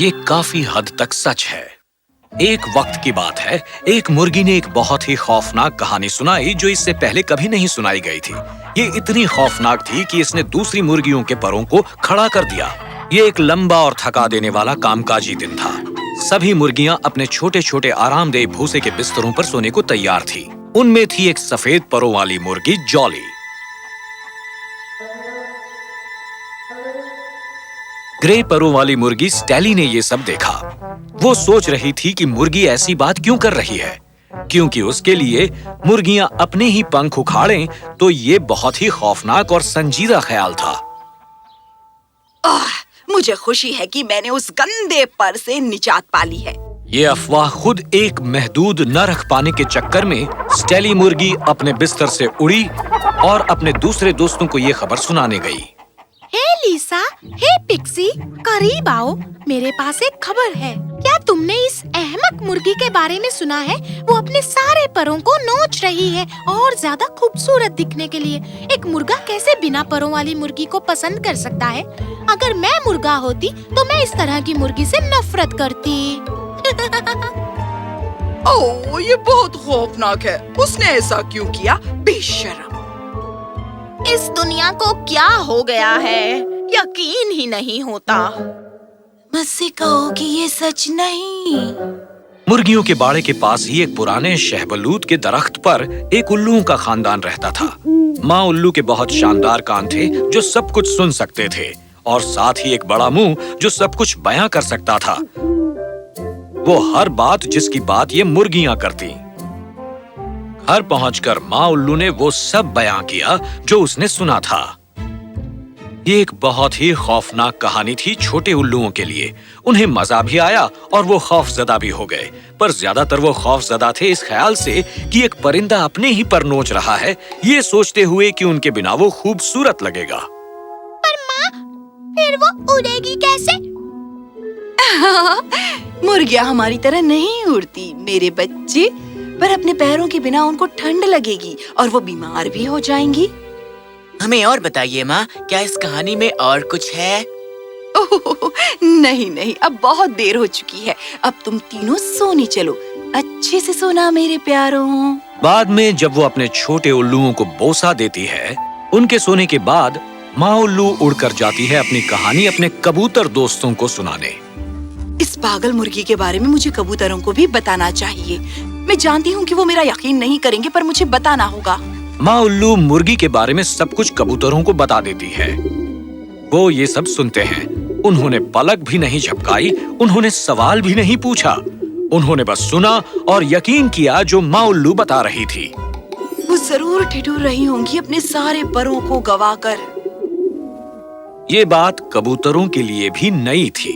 ये काफी हद तक सच है। एक वक्त की बात है, एक मुर्गी ने एक बहुत ही खौफनाक कहानी सुनाई जो इससे पहले कभी नहीं सुनाई गई थी। ये इतनी खौफनाक थी कि इसने दूसरी मुर्गियों के परों को खड़ा कर दिया। ये एक लंबा और थका देने वाला कामकाजी दिन था। सभी मुर्गियां अपने छोटे छोटे आरामदेह भूसे के बिस्तरों पर सोने को तैयार थी। उनमें थी एक सफेद परों वाली मुर्गी जॉली। ग्रे परों वाली मुर्गी स्टैली ने ये सब देखा। वो सोच रही थी कि मुर्गी ऐसी बात क्यों कर रही है, क्योंकि उसके लिए मुर्गियां अपने ही पंख उखाड़ें तो ये बहुत ही खौफनाक और संजीदा ख्याल था। मुझे खुशी है कि मैंने उस गंदे पर से निजात पाली है। ये अफवाह खुद एक महदूद न रख पाने के चक्कर में स्टैली मुर्गी अपने बिस्तर से उड़ी और अपने दूसरे दोस्तों को ये खबर सुनाने गई। हे लीसा, हे पिक्सी, करीब आओ, मेरे पास एक खबर है। क्या तुमने इस अहमक मुर्गी के बारे में सुना है? वो अपने सारे परों को नोच रही है और ज्यादा खूबसूरत दिखने के लिए। एक मुर्गा कैसे बिना परों वाली मुर्गी को पसंद कर सकता है? अगर मैं मुर्गा होती तो मैं इस तरह की मुर्गी से नफरत करती। ओह, ये बहुत खौफनाक है। उसने ऐसा क्यों किया? बेशर्म। इस दुनिया को क्या हो गया है? यकीन ही नहीं होता। मुझसे कहो कि ये सच नहीं। मुर्गियों के बाड़े के पास ही एक पुराने शहबलूत के दरख्त पर एक उल्लुओं का खानदान रहता था। माँ उल्लू के बहुत शानदार कान थे जो सब कुछ सुन सकते थे, और साथ ही एक बड़ा मुंह जो सब कुछ बयां कर सकता था। वो हर बात जिसकी बात ये मुर्गियां करती। घर पहुंचकर माँ उल्लू ने वो सब बयां किया जो उसने सुना था। ये एक बहुत ही खौफनाक कहानी थी छोटे उल्लुओं के लिए। उन्हें मजा भी आया और वो खौफजदा भी हो गए, पर ज्यादातर वो खौफजदा थे इस ख्याल से कि एक परिंदा अपने ही पर नोच रहा है, ये सोचते हुए कि उनके बिना वो खूबसूरत लगेगा। पर माँ, फिर वो उड़ेगी कैसे? मुर्गियां हमारी तरह नहीं उड़ती मेरे बच्चे, पर अपने पैरों के बिना उनको ठंड लगेगी और वो बीमार भी हो जाएंगी। हमें और बताइए माँ, क्या इस कहानी में और कुछ है? ओह, नहीं नहीं, अब बहुत देर हो चुकी है। अब तुम तीनों सोने चलो। अच्छे से सोना मेरे प्यारों। बाद में जब वो अपने छोटे उल्लुओं को बोसा देती है, उनके सोने के बाद माँ उल्लू उड़कर जाती है अपनी कहानी अपने कबूतर दोस्तों को सुनाने। इस पागल मुर्गी के बारे में मुझे कबूतरों को भी बताना चाहिए। मैं जानती हूँ कि वो मेरा यकीन नहीं करेंगे, पर मुझे बताना होगा। माँ उल्लू मुर्गी के बारे में सब कुछ कबूतरों को बता देती है। वो ये सब सुनते हैं। उन्होंने पलक भी नहीं झपकाई, उन्होंने सवाल भी नहीं पूछा। उन्होंने बस सुना और यकीन किया जो माँ उल्लू बता रही थी। वो जरूर ठिठुर रही होंगी अपने सारे परों को गवाकर। ये बात कबूतरों के लिए भी नई थी,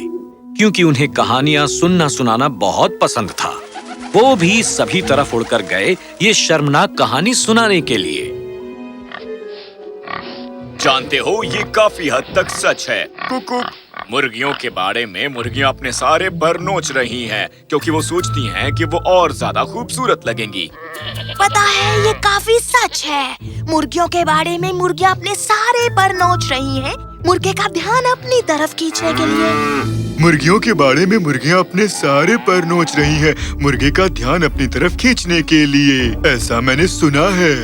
क्योंकि उन्हें कहानियां सुनना सुनाना बहुत पसंद था। वो भी सभी तरफ उड़कर गए ये शर्मनाक कहानी सुनाने के लिए। जानते हो, ये काफी हद तक सच है। कुकू, मुर्गियों के बारे में मुर्गियां अपने सारे पर नोच रही हैं, क्योंकि वो सोचती हैं कि वो और ज्यादा खूबसूरत लगेंगी। पता है, ये काफी सच है। मुर्गियों के बारे में मुर्गियां अपने सारे पर नोच रही हैं, मुर्गे का ध्यान अपनी तरफ खींचने के लिए। मुर्गियों के बारे में मुर्गियां अपने सारे पर नोच रही हैं, मुर्गे का ध्यान अपनी तरफ खींचने के लिए। ऐसा मैंने सुना है।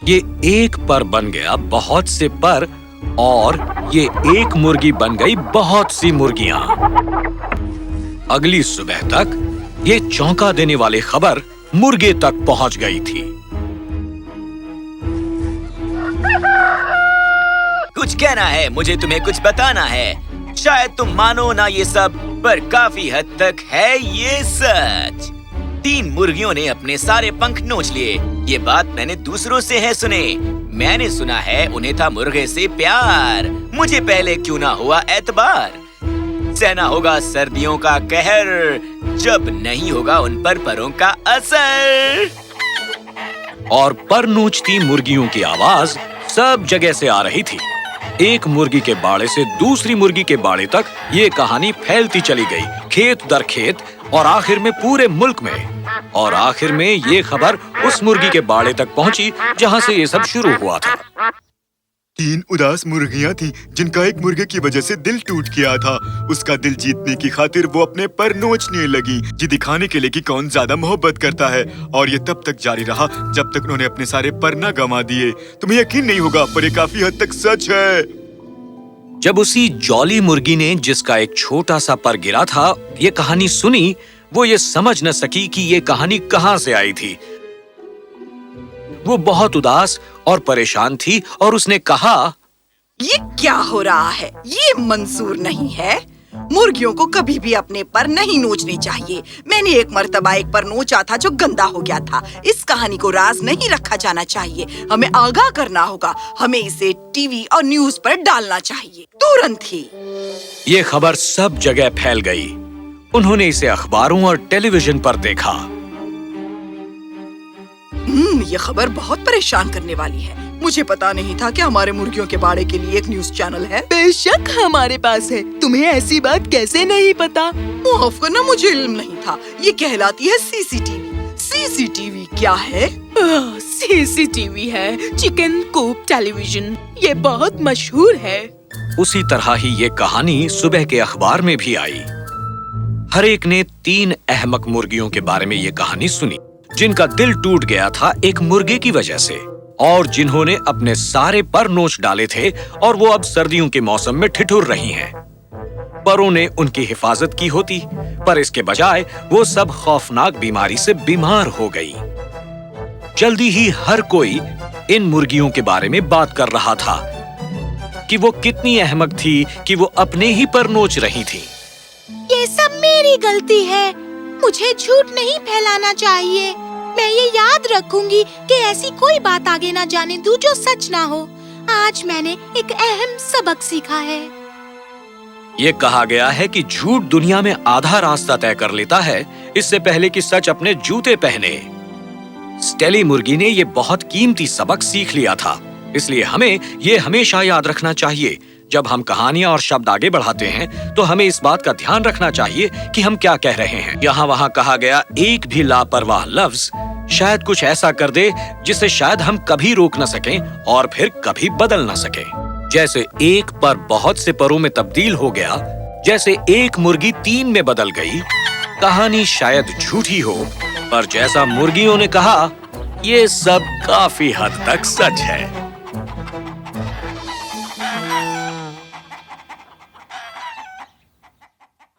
ये एक पर बन गया बहुत से पर, और ये एक मुर्गी बन गई बहुत सी मुर्गियां। अगली सुबह तक ये चौंका देने वाली खबर मुर्गे तक पहुंच गई थी। कुछ कहना है? मुझे तुम्हें कुछ बताना है। शायद तुम मानो ना ये सब, पर काफी हद तक है ये सच। 3 मुर्गियों ने अपने सारे पंख नोच लिए। ये बात मैंने दूसरों से है सुने। मैंने सुना है उन्हें था मुर्गे से प्यार। मुझे पहले क्यों ना हुआ एतबार। सहना होगा सर्दियों का कहर, जब नहीं होगा उन पर परों का असर। और पर नोचती मुर्गियों की आवाज सब जगह से आ रही थी। एक मुर्गी के बाड़े से दूसरी मुर्गी के बाड़े तक ये कहानी फैलती चली गई, खेत दर खेत, और आखिर में पूरे मुल्क में। और आखिर में ये खबर उस मुर्गी के बाड़े तक पहुंची जहां से ये सब शुरू हुआ था। 3 उदास मुर्गियां थीं, जिनका एक मुर्गे की वजह से दिल टूट गया था। उसका दिल जीतने की खातिर वो अपने पर नोचने लगी, ये दिखाने के लिए कि कौन ज्यादा मोहब्बत करता है। और ये तब तक जारी रहा जब तक उन्होंने अपने सारे पर न गंवा दिए। तुम्हें यकीन नहीं होगा, पर ये काफी हद तक सच है। जब उसी जॉली मुर्गी ने, जिसका एक छोटा सा पर गिरा था, ये कहानी सुनी, वो ये समझ न सकी कि ये कहानी कहाँ से आई थी। वो बहुत उदास और परेशान थी और उसने कहा, ये क्या हो रहा है? ये मंजूर नहीं है। मुर्गियों को कभी भी अपने पर नहीं नोचने चाहिए। मैंने एक मर्तबा एक पर नोचा था जो गंदा हो गया था। इस कहानी को राज नहीं रखा जाना चाहिए। हमें आगाह करना होगा। हमें इसे टीवी और न्यूज पर डालना चाहिए, तुरंत ही। ये खबर सब जगह फैल गई। उन्होंने इसे अखबारों और टेलीविजन पर देखा। ये खबर बहुत परेशान करने वाली है। मुझे पता नहीं था कि हमारे मुर्गियों के बाड़े के लिए एक न्यूज चैनल है। बेशक हमारे पास है। तुम्हें ऐसी बात कैसे नहीं पता? माफ करना, मुझे इल्म नहीं था। ये कहलाती है सीसीटीवी। सीसीटीवी क्या है? सीसीटीवी है, चिकन कूप टेलीविजन। ये बहुत मशहूर है। उसी तरह ही ये कहानी सुबह के अखबार में भी आई। हर एक ने 3 अहमक मुर्गियों के बारे में ये कहानी सुनी, जिनका दिल टूट गया था एक मुर्गे की वजह से, और जिन्होंने अपने सारे पर नोच डाले थे और वो अब सर्दियों के मौसम में ठिठुर रही हैं। परों ने उनकी हिफाजत की होती, पर इसके बजाय वो सब खौफनाक बीमारी से बीमार हो गई। जल्दी ही हर कोई इन मुर्गियों के बारे में बात कर रहा था कि वो कितनी अहमक थी कि वो अपने ही पर नोच रही थी। ये सब मेरी गलती है। मुझे झूठ नहीं फैलाना चाहिए। मैं ये याद रखूंगी कि ऐसी कोई बात आगे ना जाने दूं जो सच ना हो। आज मैंने एक अहम सबक सीखा है। ये कहा गया है कि झूठ दुनिया में आधा रास्ता तय कर लेता है, इससे पहले कि सच अपने जूते पहने। स्टेली मुर्गी ने ये बहुत कीमती सबक सीख लिया था, इसलिए हमें ये हमेशा याद रखना चाहिए। जब हम कहानियां और शब्द आगे बढ़ाते हैं तो हमें इस बात का ध्यान रखना चाहिए कि हम क्या कह रहे हैं। यहाँ वहाँ कहा गया एक भी लापरवाह लफ्ज शायद कुछ ऐसा कर दे जिसे शायद हम कभी रोक न सकें और फिर कभी बदल न सकें। जैसे एक पर बहुत से परों में तब्दील हो गया, जैसे एक मुर्गी 3 में बदल गई। कहानी शायद झूठी हो, पर जैसा मुर्गियों ने कहा, ये सब काफी हद तक सच है।